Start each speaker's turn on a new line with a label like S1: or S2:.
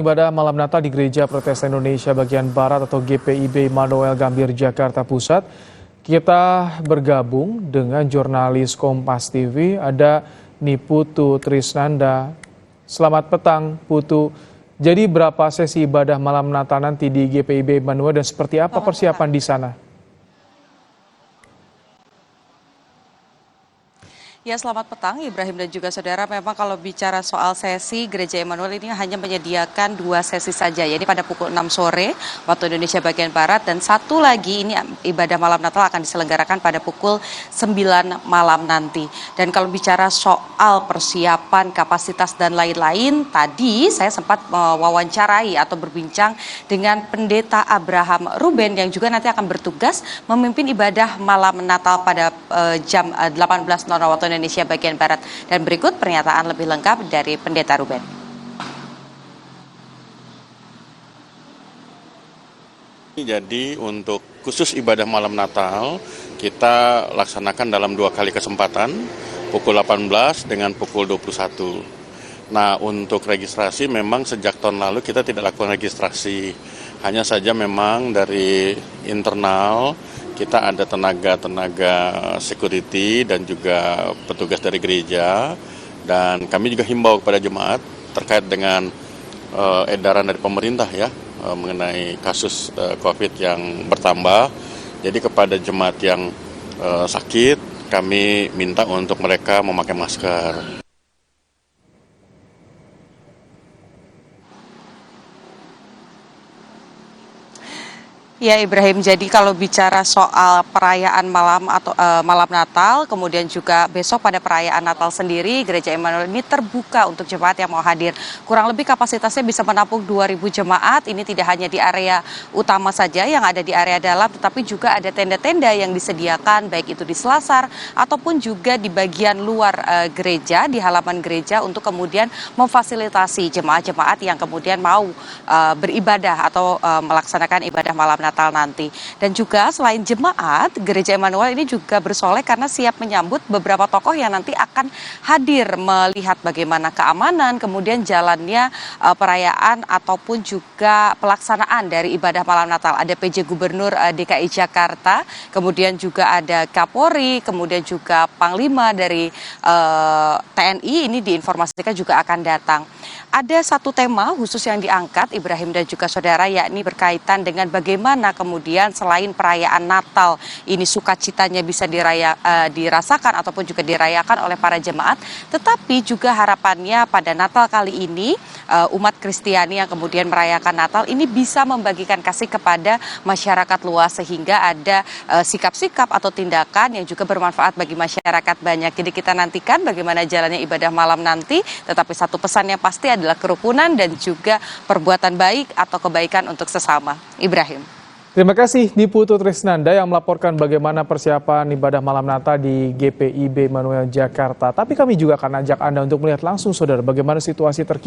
S1: Ibadah malam Natal di Gereja Protestan Indonesia bagian Barat atau GPIB Immanuel Gambir, Jakarta Pusat. Kita bergabung dengan jurnalis Kompas TV, ada Niputu Trisnanda. Selamat petang, Putu. Jadi berapa sesi ibadah malam Natal nanti di GPIB Immanuel dan seperti apa persiapan di sana?
S2: Ya, selamat petang Ibrahim dan juga saudara. Memang kalau bicara soal sesi, Gereja Immanuel ini hanya menyediakan 2 sesi saja, yaitu pada pukul 6 sore waktu Indonesia bagian Barat, dan satu lagi ini ibadah malam Natal akan diselenggarakan pada pukul 9 malam nanti. Dan kalau bicara soal persiapan, kapasitas dan lain-lain, tadi saya sempat mewawancarai atau berbincang dengan Pendeta Abraham Ruben yang juga nanti akan bertugas memimpin ibadah malam Natal pada jam 18.00 waktu Indonesia bagian Barat. Dan berikut pernyataan lebih lengkap dari Pendeta Ruben.
S3: Jadi untuk khusus ibadah malam Natal kita laksanakan dalam 2 kali kesempatan, pukul 18 dengan pukul 21. Nah, untuk registrasi memang sejak tahun lalu kita tidak lakukan registrasi, hanya saja memang dari internal kita ada tenaga security dan juga petugas dari gereja, dan kami juga himbau kepada jemaat terkait dengan edaran dari pemerintah ya mengenai kasus COVID yang bertambah. Jadi kepada jemaat yang sakit kami minta untuk mereka memakai masker.
S2: Ya Ibrahim, jadi kalau bicara soal perayaan malam Natal, kemudian juga besok pada perayaan Natal sendiri, Gereja Immanuel ini terbuka untuk jemaat yang mau hadir. Kurang lebih kapasitasnya bisa menampung 2.000 jemaat. Ini tidak hanya di area utama saja yang ada di area dalam, tetapi juga ada tenda-tenda yang disediakan, baik itu di selasar ataupun juga di bagian luar gereja, di halaman gereja, untuk kemudian memfasilitasi jemaat-jemaat yang kemudian mau beribadah atau melaksanakan ibadah malam Natal nanti. Dan juga selain jemaat, Gereja Immanuel ini juga bersolek karena siap menyambut beberapa tokoh yang nanti akan hadir melihat bagaimana keamanan, kemudian jalannya perayaan ataupun juga pelaksanaan dari ibadah malam Natal. Ada PJ Gubernur DKI Jakarta, kemudian juga ada Kapolri, kemudian juga Panglima dari TNI ini diinformasikan juga akan datang. Ada satu tema khusus yang diangkat Ibrahim dan juga saudara, yakni berkaitan dengan bagaimana kemudian selain perayaan Natal ini sukacitanya bisa dirasakan ataupun juga dirayakan oleh para jemaat, tetapi juga harapannya pada Natal kali ini umat Kristiani yang kemudian merayakan Natal ini bisa membagikan kasih kepada masyarakat luas, sehingga ada sikap-sikap atau tindakan yang juga bermanfaat bagi masyarakat banyak. Jadi kita nantikan bagaimana jalannya ibadah malam nanti, tetapi satu pesan yang pasti adalah kerukunan dan juga perbuatan baik atau kebaikan untuk sesama. Ibrahim.
S1: Terima kasih Niputu Trisnanda yang melaporkan bagaimana persiapan ibadah malam Natal di GPIB Immanuel Jakarta. Tapi kami juga akan ajak Anda untuk melihat langsung saudara bagaimana situasi terkini